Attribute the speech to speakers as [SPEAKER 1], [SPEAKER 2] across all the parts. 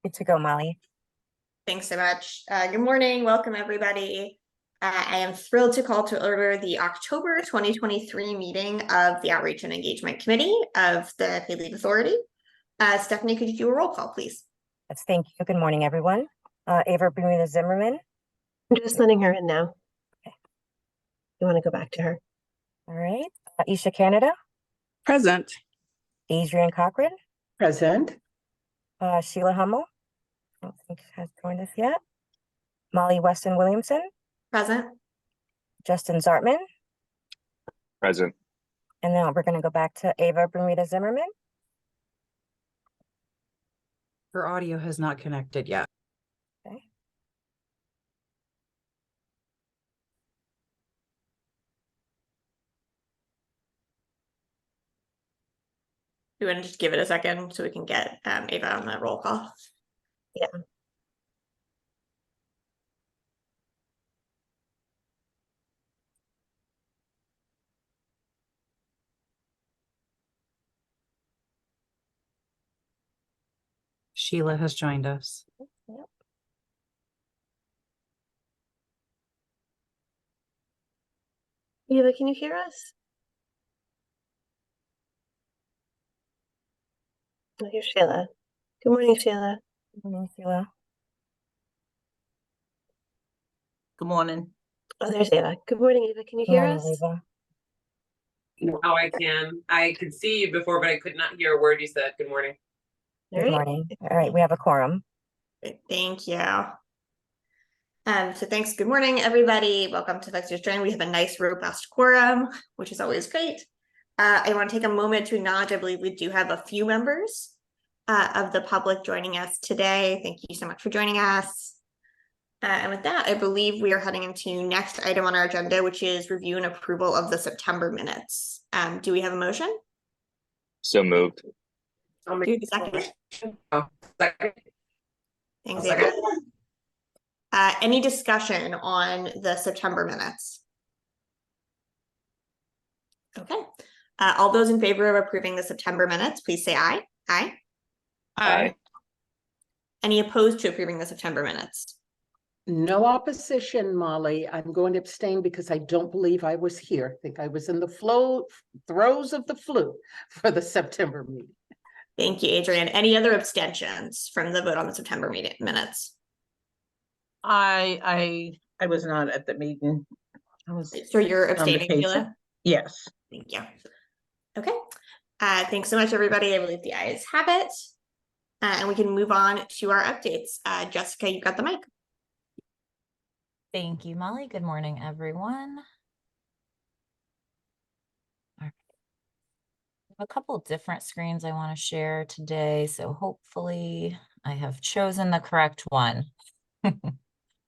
[SPEAKER 1] Good to go, Molly.
[SPEAKER 2] Thanks so much. Good morning. Welcome, everybody. I am thrilled to call to order the October 2023 meeting of the Outreach and Engagement Committee of the Paid Leave Authority. Stephanie, could you do a roll call, please?
[SPEAKER 1] Yes, thank you. Good morning, everyone. Ava Bermuda Zimmerman.
[SPEAKER 3] I'm just letting her in now.
[SPEAKER 1] Okay.
[SPEAKER 3] You want to go back to her?
[SPEAKER 1] All right. Isha Canada.
[SPEAKER 4] Present.
[SPEAKER 1] Adrian Cochran.
[SPEAKER 4] Present.
[SPEAKER 1] Sheila Hummel. I don't think she has joined us yet. Molly Weston Williamson.
[SPEAKER 2] Present.
[SPEAKER 1] Justin Zartman.
[SPEAKER 5] Present.
[SPEAKER 1] And now we're going to go back to Ava Bermuda Zimmerman.
[SPEAKER 4] Her audio has not connected yet.
[SPEAKER 1] Okay.
[SPEAKER 2] Do you want to just give it a second so we can get Ava on that roll call?
[SPEAKER 3] Yeah.
[SPEAKER 4] Sheila has joined us.
[SPEAKER 1] Yep.
[SPEAKER 3] Eva, can you hear us? Oh, here's Sheila. Good morning, Sheila.
[SPEAKER 1] Good morning, Sheila.
[SPEAKER 6] Good morning.
[SPEAKER 3] Oh, there's Eva. Good morning, Eva. Can you
[SPEAKER 1] Good
[SPEAKER 3] hear
[SPEAKER 1] morning,
[SPEAKER 3] us?
[SPEAKER 1] Ava.
[SPEAKER 7] Now I can. I could see you before, but I could not hear a word you said. Good morning.
[SPEAKER 3] All
[SPEAKER 1] Good
[SPEAKER 3] right.
[SPEAKER 1] morning. All right, we have a quorum.
[SPEAKER 2] Great, thank you. So thanks. Good morning, everybody. Welcome to Let's Just Join. We have a nice, robust quorum, which is always great. I want to take a moment to acknowledge, I believe we do have a few members of the public joining us today. Thank you so much for joining us. And with that, I believe we are heading into next item on our agenda, which is review and approval of the September minutes. Do we have a motion?
[SPEAKER 5] So moved.
[SPEAKER 7] I'll
[SPEAKER 2] Do
[SPEAKER 7] make
[SPEAKER 2] the second.
[SPEAKER 7] second.
[SPEAKER 2] Thanks,
[SPEAKER 7] Second.
[SPEAKER 2] Ava. Any discussion on the September minutes? Okay. All those in favor of approving the September minutes, please say aye. Aye.
[SPEAKER 5] Aye.
[SPEAKER 2] Any opposed to approving the September minutes?
[SPEAKER 8] No opposition, Molly. I'm going to abstain because I don't believe I was here. I think I was in the throes of the flu for the September meeting.
[SPEAKER 2] Thank you, Adrian. Any other abstentions from the vote on the September meeting minutes?
[SPEAKER 6] I was not at the meeting. I was
[SPEAKER 2] So you're
[SPEAKER 6] on
[SPEAKER 2] abstaining,
[SPEAKER 6] vacation.
[SPEAKER 2] Sheila?
[SPEAKER 6] Yes.
[SPEAKER 2] Thank you. Okay. Thanks so much, everybody. I believe the ayes have it. And we can move on to our updates. Jessica, you got the mic.
[SPEAKER 9] Thank you, Molly. Good morning, everyone. All right. A couple different screens I want to share today, so hopefully I have chosen the correct one.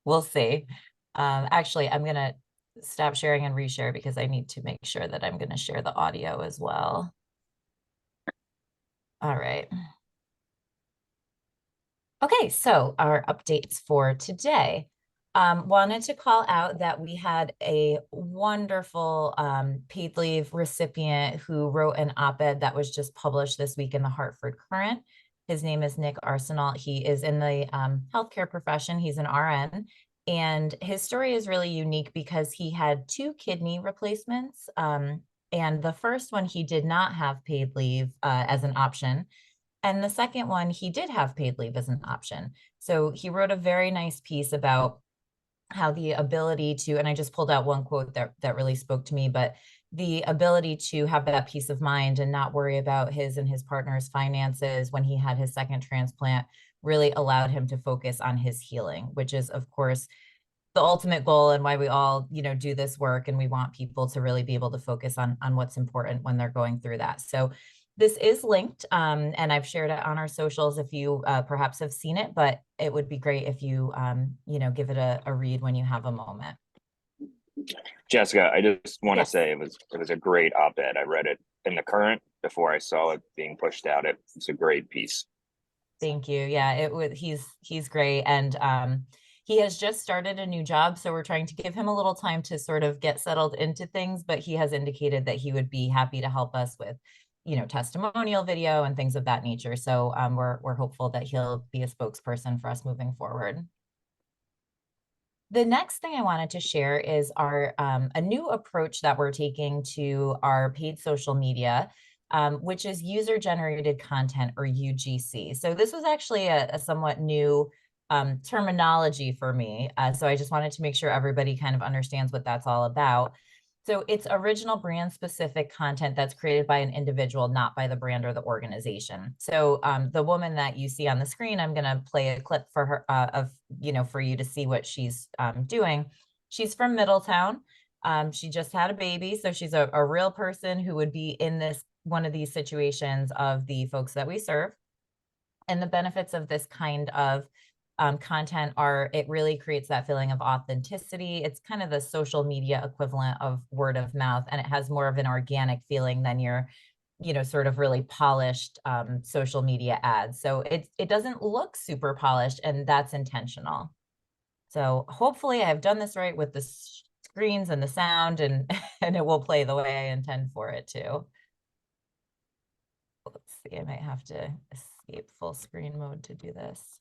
[SPEAKER 9] We'll see. Actually, I'm going to stop sharing and reshare because I need to make sure that I'm going to share the audio as well. All right. Okay, so our updates for today. Wanted to call out that we had a wonderful paid leave recipient who wrote an op-ed that was just published this week in the Hartford Courant. His name is Nick Arsenault. He is in the healthcare profession. He's an RN. And his story is really unique because he had 2 kidney replacements. And the first one, he did not have paid leave as an option. And the second one, he did have paid leave as an option. So he wrote a very nice piece about how the ability to, and I just pulled out one quote that really spoke to me, but the ability to have that peace of mind and not worry about his and his partner's finances when he had his second transplant really allowed him to focus on his healing, which is, of course, the ultimate goal and why we all, do this work. And we want people to really be able to focus on what's important when they're going through that. So this is linked, and I've shared it on our socials if you perhaps have seen it, but it would be great if you, give it a read when you have a moment.
[SPEAKER 5] Jessica, I just want to
[SPEAKER 9] Yes.
[SPEAKER 5] say it was a great op-ed. I read it in the Current before I saw it being pushed out. It's a great piece.
[SPEAKER 9] Thank you. Yeah, he's great. And he has just started a new job. So we're trying to give him a little time to sort of get settled into things, but he has indicated that he would be happy to help us with testimonial video and things of that nature. So we're hopeful that he'll be a spokesperson for us moving forward. The next thing I wanted to share is our a new approach that we're taking to our paid social media, which is user-generated content, or UGC. So this was actually a somewhat new terminology for me. So I just wanted to make sure everybody kind of understands what that's all about. So it's original brand specific content that's created by an individual, not by the brand or the organization. So the woman that you see on the screen, I'm going to play a clip for her for you to see what she's doing. She's from Middletown. She just had a baby. So she's a real person who would be in one of these situations of the folks that we serve. And the benefits of this kind of content are, it really creates that feeling of authenticity. It's kind of the social media equivalent of word of mouth, and it has more of an organic feeling than your, sort of really polished social media ads. So it doesn't look super polished, and that's intentional. So hopefully I've done this right with the screens and the sound, and it will play the way I intend for it to. Let's see, I might have to escape full screen mode to do this.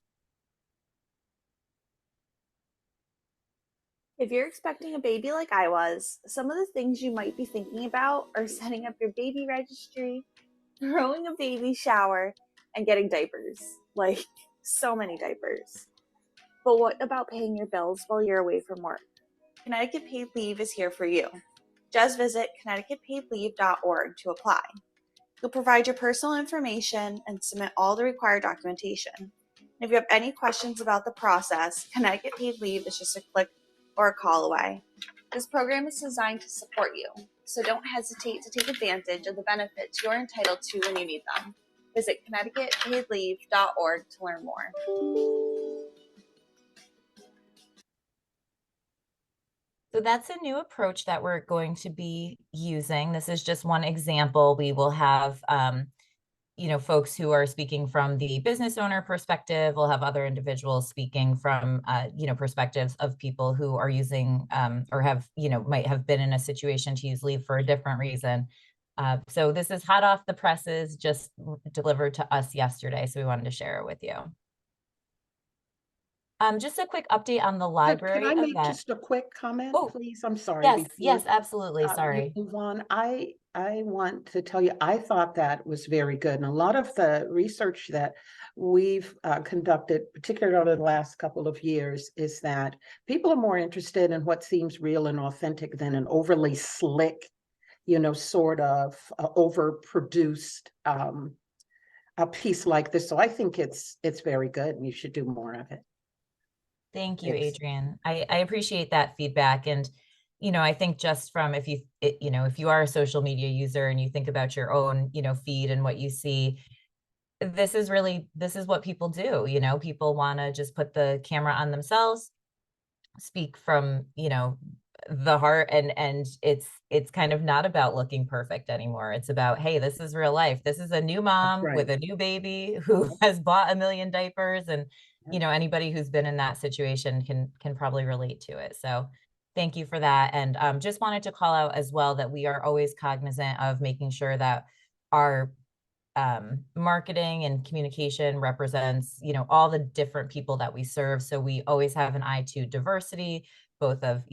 [SPEAKER 10] If you're expecting a baby like I was, some of the things you might be thinking about are setting up your baby registry, throwing a baby shower, and getting diapers. Like, so many diapers. But what about paying your bills while you're away from work? Connecticut Paid Leave is here for you. Just visit connecticutpaidleave.org to apply. You'll provide your personal information and submit all the required documentation. And if you have any questions about the process, Connecticut Paid Leave is just a click or a call away. This program is designed to support you, so don't hesitate to take advantage of the benefits you're entitled to when you need them. Visit connecticutpaidleave.org to learn more.
[SPEAKER 9] So that's a new approach that we're going to be using. This is just one example. We will have folks who are speaking from the business owner perspective. We'll have other individuals speaking from, perspectives of people who are using or have, might have been in a situation to use leave for a different reason. So this is hot off the presses, just delivered to us yesterday. So we wanted to share it with you. Just a quick update on the library.
[SPEAKER 8] Can I make
[SPEAKER 9] event.
[SPEAKER 8] just a quick comment,
[SPEAKER 9] Oh,
[SPEAKER 8] please? I'm sorry.
[SPEAKER 9] Yes,
[SPEAKER 8] before,
[SPEAKER 9] yes, absolutely. Sorry.
[SPEAKER 8] you move on. I want to tell you, I thought that was very good. And a lot of the research that we've conducted, particularly over the last couple of years, is that people are more interested in what seems real and authentic than an overly slick, sort of overproduced a piece like this. So I think it's very good, and you should do more of it.
[SPEAKER 9] Thank you,
[SPEAKER 8] Thanks.
[SPEAKER 9] Adrian. I appreciate that feedback. And, I think just from if you are a social media user and you think about your own, feed and what you see, this is what people do. People want to just put the camera on themselves, speak from, the heart, and it's kind of not about looking perfect anymore. It's about, hey, this is real life. This is a new mom with a new baby who has bought 1 million diapers, and anybody who's been in that situation can probably relate to it. So thank you for that. And just wanted to call out as well that we are always cognizant of making sure that our marketing and communication represents, all the different people that we serve. So we always have an eye to diversity, both of,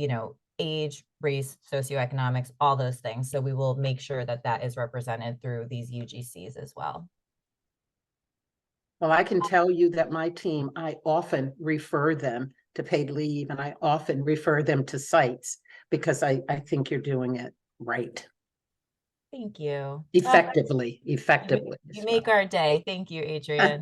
[SPEAKER 9] age, race, socioeconomics, all those things. So we will make sure that that is represented through these UGCs as well.
[SPEAKER 8] Well, I can tell you that my team, I often refer them to paid leave, and I often refer them to sites because I think you're doing it right.
[SPEAKER 9] Thank you.
[SPEAKER 8] Effectively.
[SPEAKER 9] You make our day. Thank you, Adrian.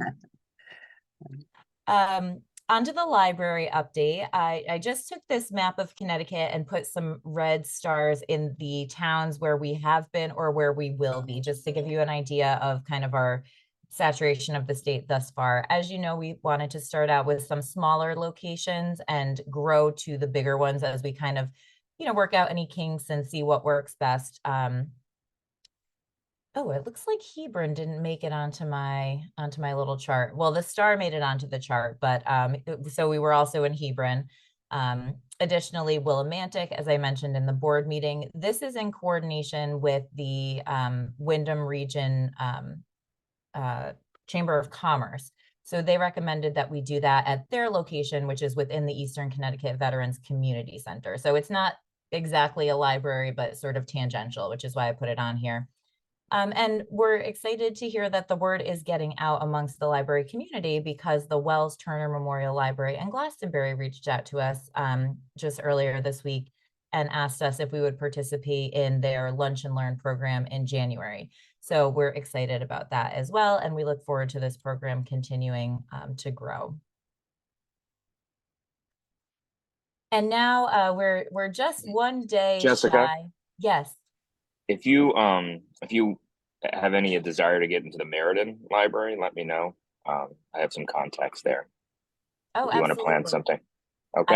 [SPEAKER 9] Onto the library update. I just took this map of Connecticut and put some red stars in the towns where we have been or where we will be, just to give you an idea of kind of our saturation of the state thus far. As you know, we wanted to start out with some smaller locations and grow to the bigger ones as we kind of, work out any kinks and see what works best. Oh, it looks like Hebron didn't make it onto my little chart. Well, the star made it onto the chart, but so we were also in Hebron. Additionally, Willimantic, as I mentioned in the board meeting, this is in coordination with the Wyndham Region Chamber of Commerce. So they recommended that we do that at their location, which is within the Eastern Connecticut Veterans Community Center. So it's not exactly a library, but sort of tangential, which is why I put it on here. And we're excited to hear that the word is getting out amongst the library community, because the Wells Turner Memorial Library in Glastonbury reached out to us just earlier this week and asked us if we would participate in their Lunch and Learn program in January. So we're excited about that as well, and we look forward to this program continuing to grow. And now we're just one day
[SPEAKER 5] Jessica?
[SPEAKER 9] shy. Yes.
[SPEAKER 5] If you have any desire to get into the Meriden Library, let me know. I have some contacts there.
[SPEAKER 9] Oh,
[SPEAKER 5] If you want to plan
[SPEAKER 9] absolutely.
[SPEAKER 5] something. Okay.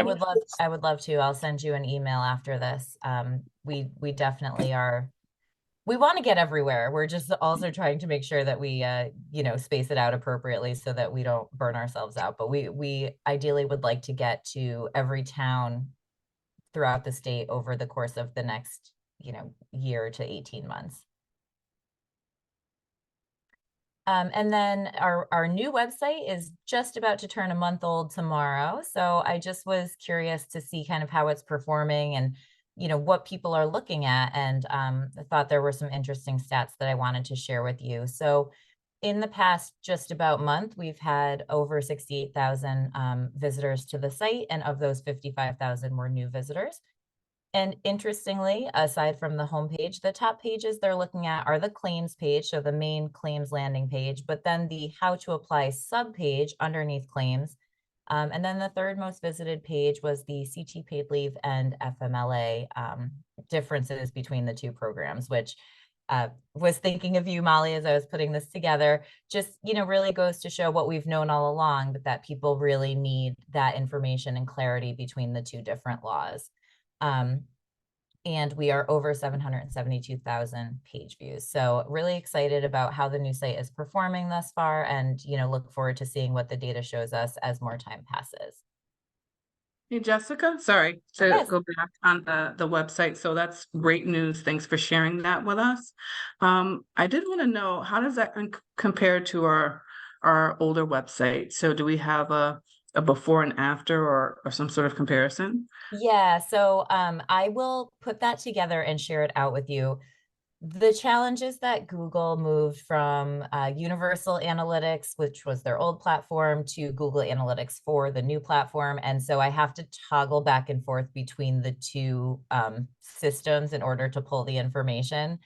[SPEAKER 9] I would love to. I'll send you an email after this. We definitely are. We want to get everywhere. We're just also trying to make sure that we space it out appropriately so that we don't burn ourselves out. But we ideally would like to get to every town throughout the state over the course of the next, year to 18 months. And then our new website is just about to turn a month old tomorrow. So I just was curious to see kind of how it's performing and, what people are looking at. And I thought there were some interesting stats that I wanted to share with you. So in the past just about month, we've had over 68,000 visitors to the site. And of those, 55,000 were new visitors. And interestingly, aside from the homepage, the top pages they're looking at are the claims page, so the main claims landing page, but then the how to apply subpage underneath claims. And then the third most visited page was the CT paid leave and FMLA differences between the two programs, which was thinking of you, Molly, as I was putting this together. Just, really goes to show what we've known all along, but that people really need that information and clarity between the two different laws. And we are over 772,000 page views. So really excited about how the new site is performing thus far, and look forward to seeing what the data shows us as more time passes.
[SPEAKER 11] Hey, Jessica, sorry to
[SPEAKER 9] Yes.
[SPEAKER 11] go back on the website. So that's great news. Thanks for sharing that with us. I did want to know, how does that compare to our older website? So do we have a before and after or some sort of comparison?
[SPEAKER 9] Yeah, so I will put that together and share it out with you. The challenge is that Google moved from Universal Analytics, which was their old platform, to Google Analytics for the new platform. And so I have to toggle back and forth between the two systems in order to pull the information.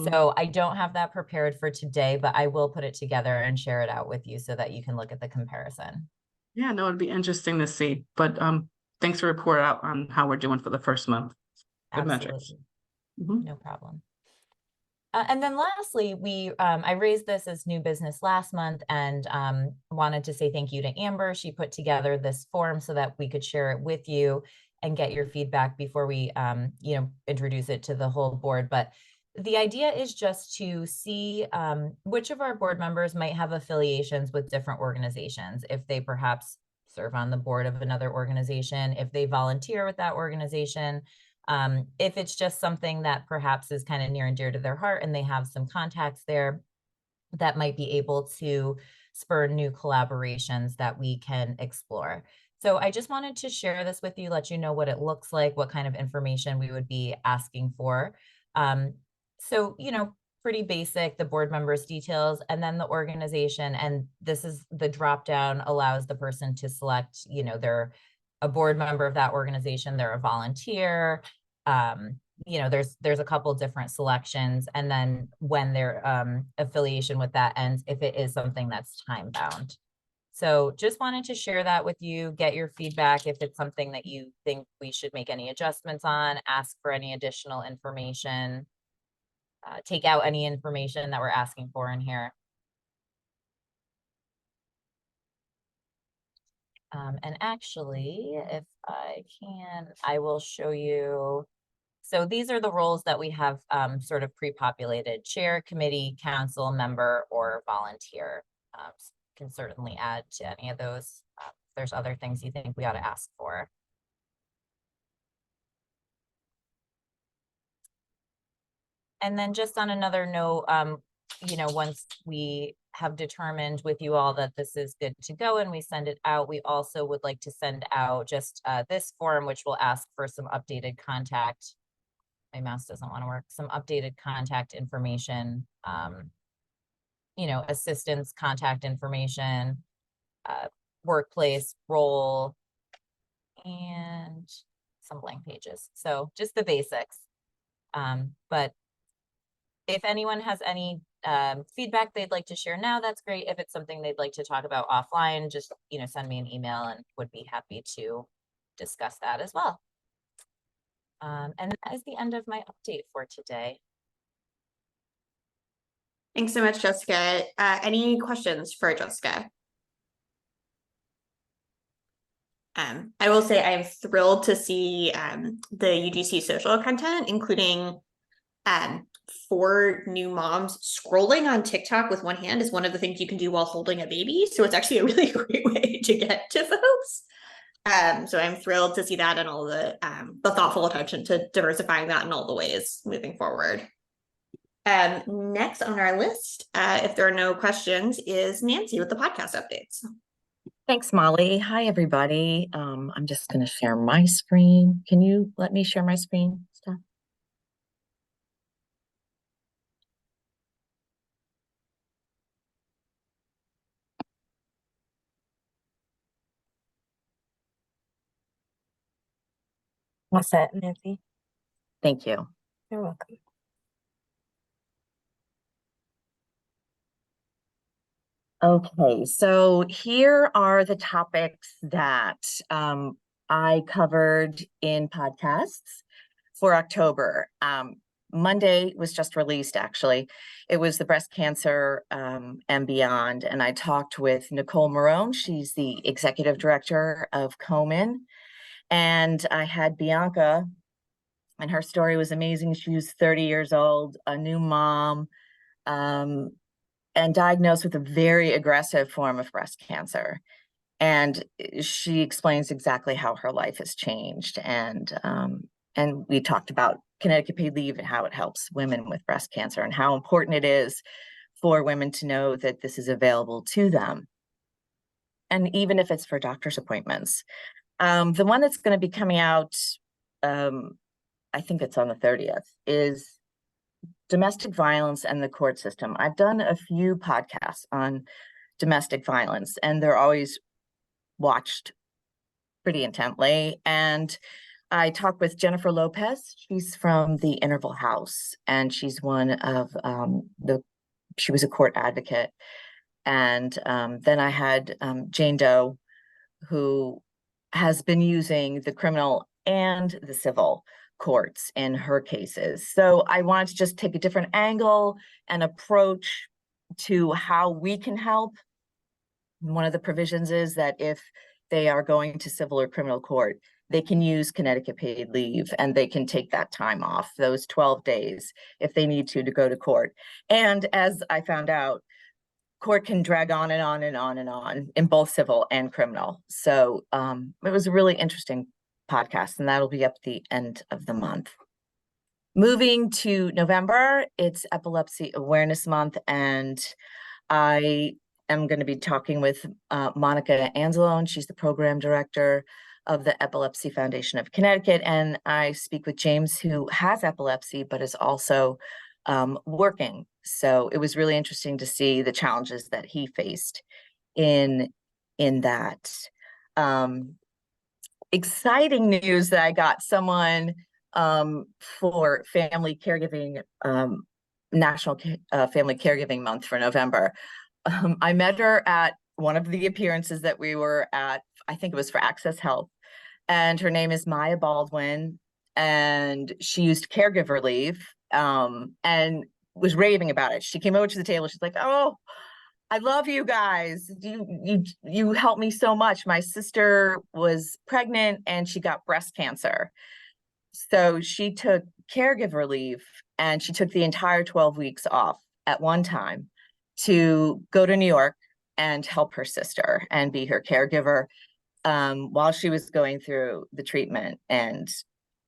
[SPEAKER 9] So I don't have that prepared for today, but I will put it together and share it out with you so that you can look at the comparison.
[SPEAKER 11] Yeah, no, it'd be interesting to see. But thanks for report out on how we're doing for the first month. Good metrics.
[SPEAKER 9] Absolutely. No problem. And then lastly, I raised this as new business last month, and wanted to say thank you to Amber. She put together this form so that we could share it with you and get your feedback before we introduce it to the whole board. But the idea is just to see which of our board members might have affiliations with different organizations, if they perhaps serve on the board of another organization, if they volunteer with that organization. If it's just something that perhaps is kind of near and dear to their heart and they have some contacts there that might be able to spur new collaborations that we can explore. So I just wanted to share this with you, let you know what it looks like, what kind of information we would be asking for. So, pretty basic, the board members' details, and then the organization. And this is the drop down allows the person to select, they're a board member of that organization, they're a volunteer. There's a couple different selections, and then when their affiliation with that ends, if it is something that's time bound. So just wanted to share that with you, get your feedback if it's something that you think we should make any adjustments on, ask for any additional information, take out any information that we're asking for in here. And actually, if I can, I will show you. So these are the roles that we have sort of pre-populated: chair, committee, council member, or volunteer. Can certainly add to any of those. If there's other things you think we ought to ask for. And then just on another note, you know, once we have determined with you all that this is good to go and we send it out, we also would like to send out just this form, which will ask for some updated contact. My mouse doesn't want to work. Some updated contact information, you know, assistance, contact information, workplace, role, and some blank pages. So just the basics. But if anyone has any feedback they'd like to share now, that's great. If it's something they'd like to talk about offline, just, you know, send me an email and would be happy to discuss that as well. And that is the end of my update for today.
[SPEAKER 2] Thanks so much, Jessica. Any questions for Jessica? I will say I am thrilled to see the UGC social content, including 4 new moms scrolling on TikTok with one hand is one of the things you can do while holding a baby. So it's actually a really great way to get to folks. So I'm thrilled to see that and all the thoughtful attention to diversifying that in all the ways moving forward. Next on our list, if there are no questions, is Nancy with the podcast updates.
[SPEAKER 12] Thanks, Molly. Hi, everybody. I'm just going to share my screen. Can you let me share my screen, Steph?
[SPEAKER 1] All set, Nancy.
[SPEAKER 12] Thank you.
[SPEAKER 1] You're welcome.
[SPEAKER 12] Okay, so here are the topics that I covered in podcasts for October. Monday was just released, actually. It was the breast cancer and beyond. And I talked with Nicole Marone. She's the executive director of Komen. And I had Bianca, and her story was amazing. She was 30 years old, a new mom, and diagnosed with a very aggressive form of breast cancer. And she explains exactly how her life has changed. And we talked about Connecticut paid leave and how it helps women with breast cancer and how important it is for women to know that this is available to them. And even if it's for doctor's appointments. The one that's going to be coming out, I think it's on the 30th, is domestic violence and the court system. I've done a few podcasts on domestic violence, and they're always watched pretty intently. And I talked with Jennifer Lopez. She's from the Interval House, and she's one of she was a court advocate. And then I had Jane Doe, who has been using the criminal and the civil courts in her cases. So I wanted to just take a different angle and approach to how we can help. One of the provisions is that if they are going to civil or criminal court, they can use Connecticut paid leave and they can take that time off, those 12 days, if they need to go to court. And as I found out, court can drag on and on and on and on in both civil and criminal. So it was a really interesting podcast, and that'll be up at the end of the month. Moving to November, it's Epilepsy Awareness Month, and I am going to be talking with Monica Anzalone. She's the program director of the Epilepsy Foundation of Connecticut, and I speak with James, who has epilepsy but is also working. So it was really interesting to see the challenges that he faced in that. Exciting news that I got someone for family caregiving, National Family Caregiving Month for November. I met her at one of the appearances that we were at. I think it was for Access Health, and her name is Maya Baldwin, and she used caregiver leave and was raving about it. She came over to the table. She's like, "Oh, I love you guys. You helped me so much. My sister was pregnant and she got breast cancer. So she took caregiver leave and she took the entire 12 weeks off at one time to go to New York and help her sister and be her caregiver while she was going through the treatment and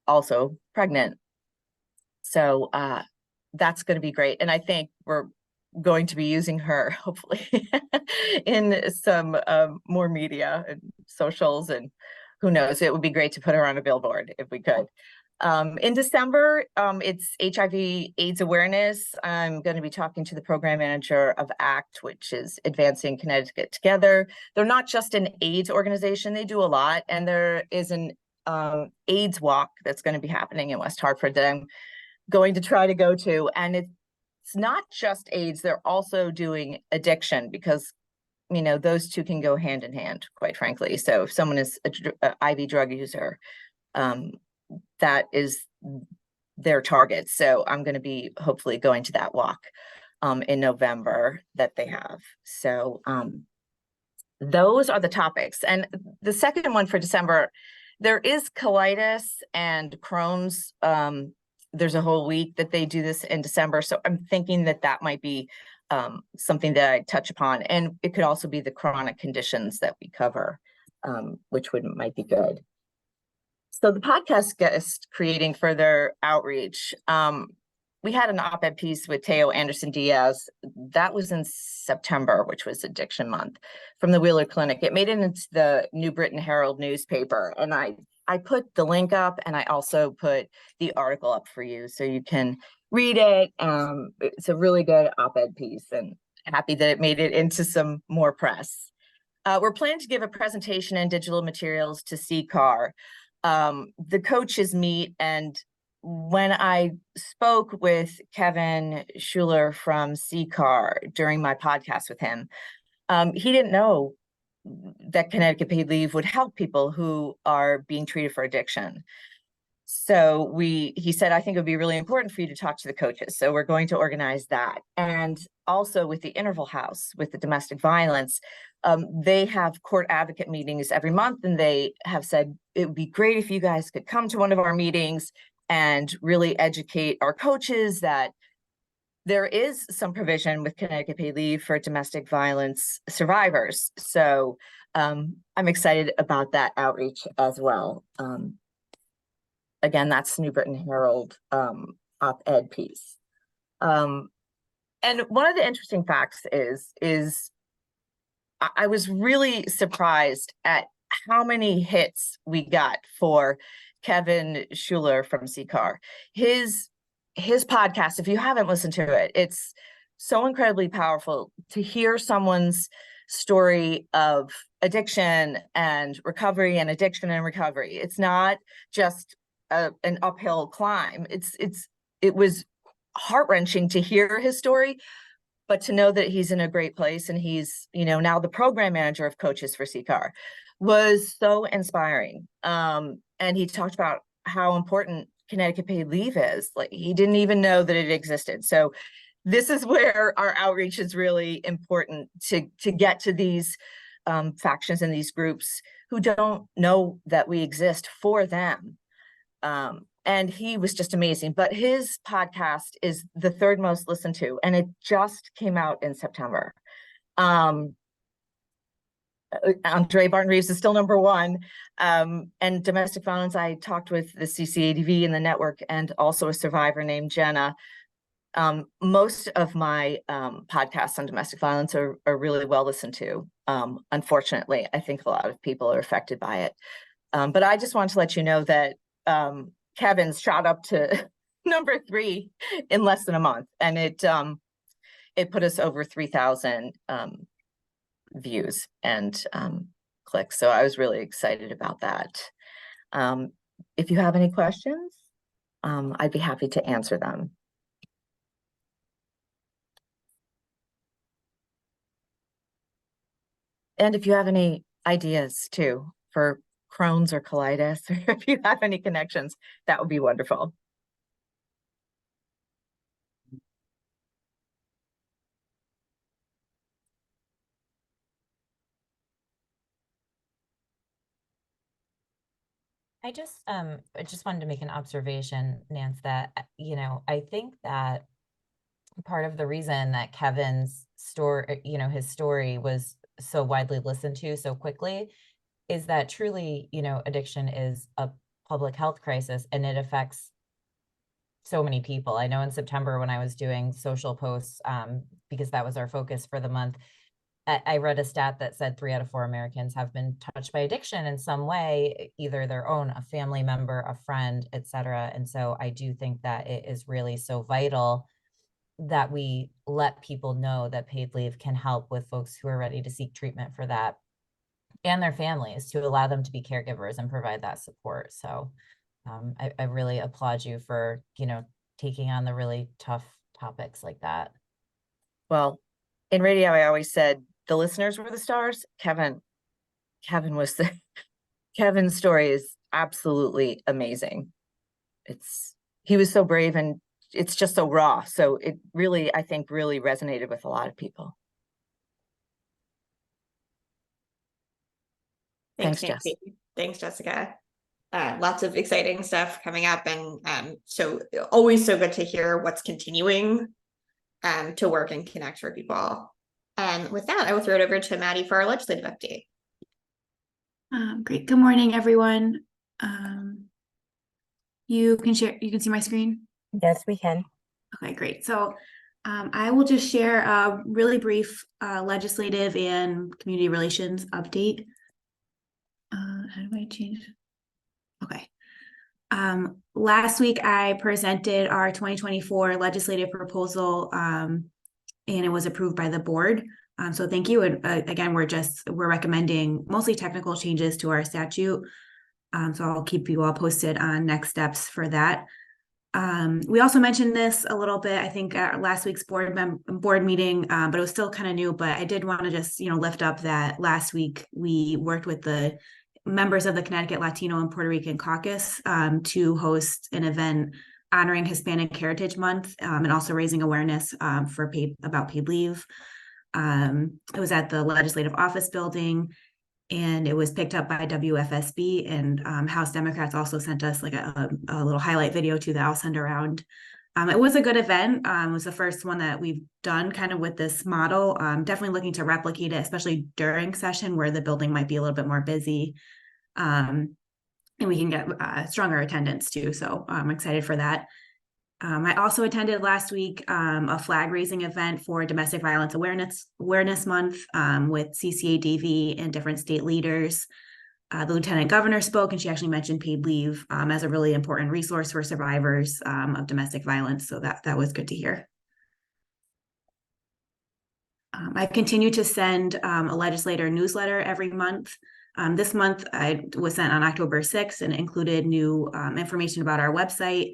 [SPEAKER 12] also pregnant." So that's going to be great. And I think we're going to be using her hopefully in some more media and socials, and who knows, it would be great to put her on a billboard if we could. In December, it's HIV AIDS awareness. I'm going to be talking to the program manager of ACT, which is Advancing Connecticut Together. They're not just an AIDS organization, they do a lot. And there is an AIDS walk that's going to be happening in West Hartford that I'm going to try to go to. And it's not just AIDS, they're also doing addiction, because you know, those two can go hand in hand, quite frankly. So if someone is a IV drug user, that is their target. So I'm going to be hopefully going to that walk in November that they have. So those are the topics. And the second one for December, there is colitis and Crohn's. There's a whole week that they do this in December. So I'm thinking that that might be something that I touch upon. And it could also be the chronic conditions that we cover, which might be good. So the podcast guest creating further outreach. We had an op-ed piece with Teo Anderson Diaz. That was in September, which was Addiction Month, from the Wheeler Clinic. It made it into the New Britain Herald newspaper. And I put the link up, and I also put the article up for you so you can read it. It's a really good op-ed piece, and happy that it made it into some more press. We're planning to give a presentation and digital materials to CCAR. The coaches meet, and when I spoke with Kevin Schuler from CCAR during my podcast with him, he didn't know that Connecticut Paid Leave would help people who are being treated for addiction. So he said, I think it would be really important for you to talk to the coaches. So we're going to organize that. And also with the Interval House, with the domestic violence, they have court advocate meetings every month. And they have said, it would be great if you guys could come to one of our meetings and really educate our coaches that there is some provision with Connecticut Paid Leave for domestic violence survivors. So I'm excited about that outreach as well. Again, that's New Britain Herald op-ed piece. And one of the interesting facts is I was really surprised at how many hits we got for Kevin Schuler from CCAR. His podcast, if you haven't listened to it, it's so incredibly powerful to hear someone's story of addiction and recovery, and addiction and recovery. It's not just an uphill climb. It was heart-wrenching to hear his story, but to know that he's in a great place, and he's, you know, now the program manager of coaches for CCAR, was so inspiring. And he talked about how important Connecticut Paid Leave is. Like, he didn't even know that it existed. So this is where our outreach is really important, to get to these factions and these groups who don't know that we exist for them. And he was just amazing. But his podcast is the third most listened to, and it just came out in September. Andre Barton Reeves is still number one. And domestic violence, I talked with the CCADV in the network, and also a survivor named Jenna. Most of my podcasts on domestic violence are really well listened to. Unfortunately, I think a lot of people are affected by it. But I just want to let you know that Kevin's shot up to number 3 in less than a month, and it put us over 3,000 views and clicks. So I was really excited about that. If you have any questions, I'd be happy to answer them. And if you have any ideas too for Crohn's or colitis, or if you have any connections, that would be wonderful.
[SPEAKER 9] I just wanted to make an observation, Nance, that, you know, I think that part of the reason that Kevin's story, you know, his story was so widely listened to so quickly is that truly, you know, addiction is a public health crisis, and it affects so many people. I know in September when I was doing social posts, because that was our focus for the month, I read a stat that said 3 out of 4 Americans have been touched by addiction in some way, either their own, a family member, a friend, etc. And so I do think that it is really so vital that we let people know that paid leave can help with folks who are ready to seek treatment for that and their families, to allow them to be caregivers and provide that support. So I really applaud you for, taking on the really tough topics like that.
[SPEAKER 12] Well, in radio, I always said the listeners were the stars. Kevin was Kevin's story is absolutely amazing. He was so brave and it's just so raw. So it really, I think, really resonated with a lot of people. Thanks, Jess.
[SPEAKER 2] Nancy. Thanks, Jessica. Lots of exciting stuff coming up, and so always so good to hear what's continuing to work and connect for people. And with that, I will throw it over to Maddie for our legislative update.
[SPEAKER 13] Great. Good morning, everyone. You can see my screen?
[SPEAKER 1] Yes, we can.
[SPEAKER 13] Okay, great. So I will just share a really brief legislative and community relations update. How do I change? Okay. Last week, I presented our 2024 legislative proposal, and it was approved by the board. So thank you. And again, we're recommending mostly technical changes to our statute. So I'll keep you all posted on next steps for that. We also mentioned this a little bit, I think, at last week's board meeting, but it was still kind of new. But I did want to just, lift up that last week we worked with the members of the Connecticut Latino and Puerto Rican Caucus to host an event honoring Hispanic Heritage Month and also raising awareness about paid leave. It was at the Legislative Office Building, and it was picked up by WFSB, and House Democrats also sent us like a little highlight video too that I'll send around. It was a good event. It was the first one that we've done kind of with this model. Definitely looking to replicate it, especially during session where the building might be a little bit more busy. And we can get stronger attendance too. So I'm excited for that. I also attended last week a flag raising event for Domestic Violence Awareness Month with CCADV and different state leaders. The Lieutenant Governor spoke, and she actually mentioned paid leave as a really important resource for survivors of domestic violence. So that was good to hear. I continue to send a legislator newsletter every month. This month I was sent on October 6th and included new information about our website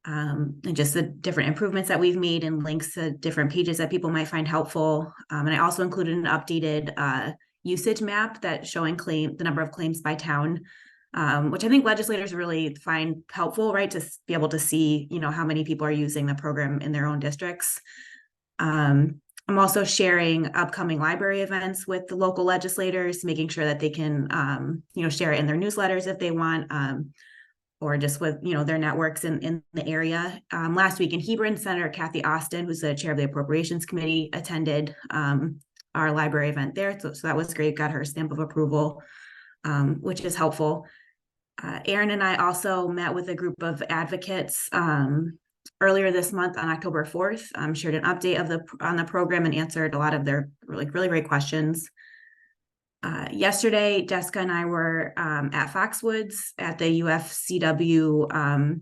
[SPEAKER 13] and just the different improvements that we've made and links to different pages that people might find helpful. And I also included an updated usage map that showing the number of claims by town, which I think legislators really find helpful, right? To be able to see, how many people are using the program in their own districts. I'm also sharing upcoming library events with the local legislators, making sure that they can, share it in their newsletters if they want, or just with, their networks in the area. Last week in Hebron, Senator Kathy Austin, who's the chair of the Appropriations Committee, attended our library event there. So that was great, got her stamp of approval, which is helpful. Aaron and I also met with a group of advocates earlier this month on October 4th, shared an update on the program and answered a lot of their really great questions. Yesterday, Jessica and I were at Foxwoods at the UFCW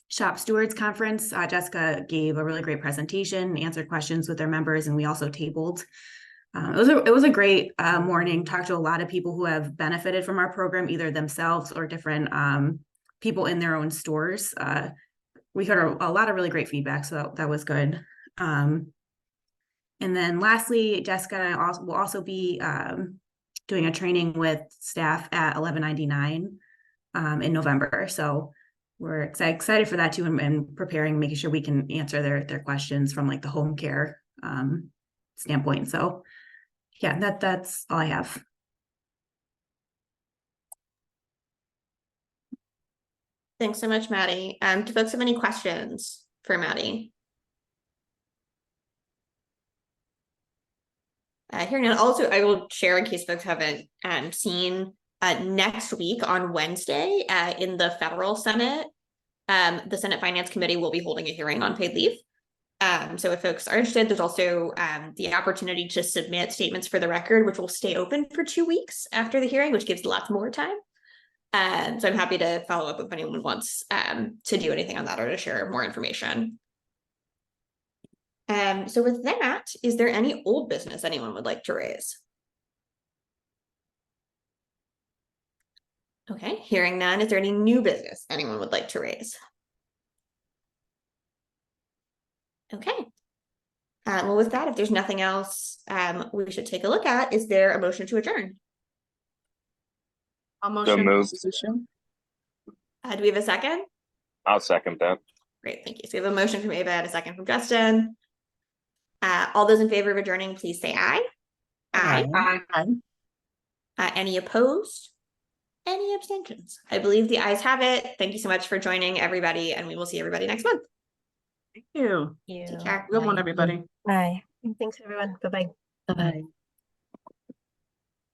[SPEAKER 13] Shop Stewards Conference. Jessica gave a really great presentation, answered questions with their members, and we also tabled. It was a great morning. Talked to a lot of people who have benefited from our program, either themselves or different people in their own stores. We heard a lot of really great feedback, so that was good. And then lastly, Jessica and I will also be doing a training with staff at 1199 in November. So we're excited for that too, and preparing, making sure we can answer their questions from like the home care standpoint. So yeah, that's all I have.
[SPEAKER 2] Thanks so much, Maddie. Do folks have any questions for Maddie? Here now, also, I will share in case folks haven't seen next week on Wednesday in the federal Senate. The Senate Finance Committee will be holding a hearing on paid leave. So if folks are interested, there's also the opportunity to submit statements for the record, which will stay open for 2 weeks after the hearing, which gives lots more time. So I'm happy to follow up if anyone wants to do anything on that or to share more information. So with that, is there any old business anyone would like to raise? Okay, hearing none, is there any new business anyone would like to raise? Okay. Well, with that, if there's nothing else we should take a look at, is there a motion to adjourn?
[SPEAKER 11] I'll motion
[SPEAKER 5] moved.
[SPEAKER 11] position.
[SPEAKER 2] Do we have a second?
[SPEAKER 5] I'll second that.
[SPEAKER 2] Great, thank you. So we have a motion from Ava and a second from Justin. All those in favor of adjourning, please say aye. Aye. Any opposed? Any abstentions? I believe the ayes have it. Thank you so much for joining, everybody, and we will see everybody next month.
[SPEAKER 11] Thank you.
[SPEAKER 2] Take care.
[SPEAKER 11] Good one,
[SPEAKER 9] Bye.
[SPEAKER 11] everybody.
[SPEAKER 1] Bye.
[SPEAKER 3] Thanks, everyone. Bye-bye.
[SPEAKER 12] Bye-bye.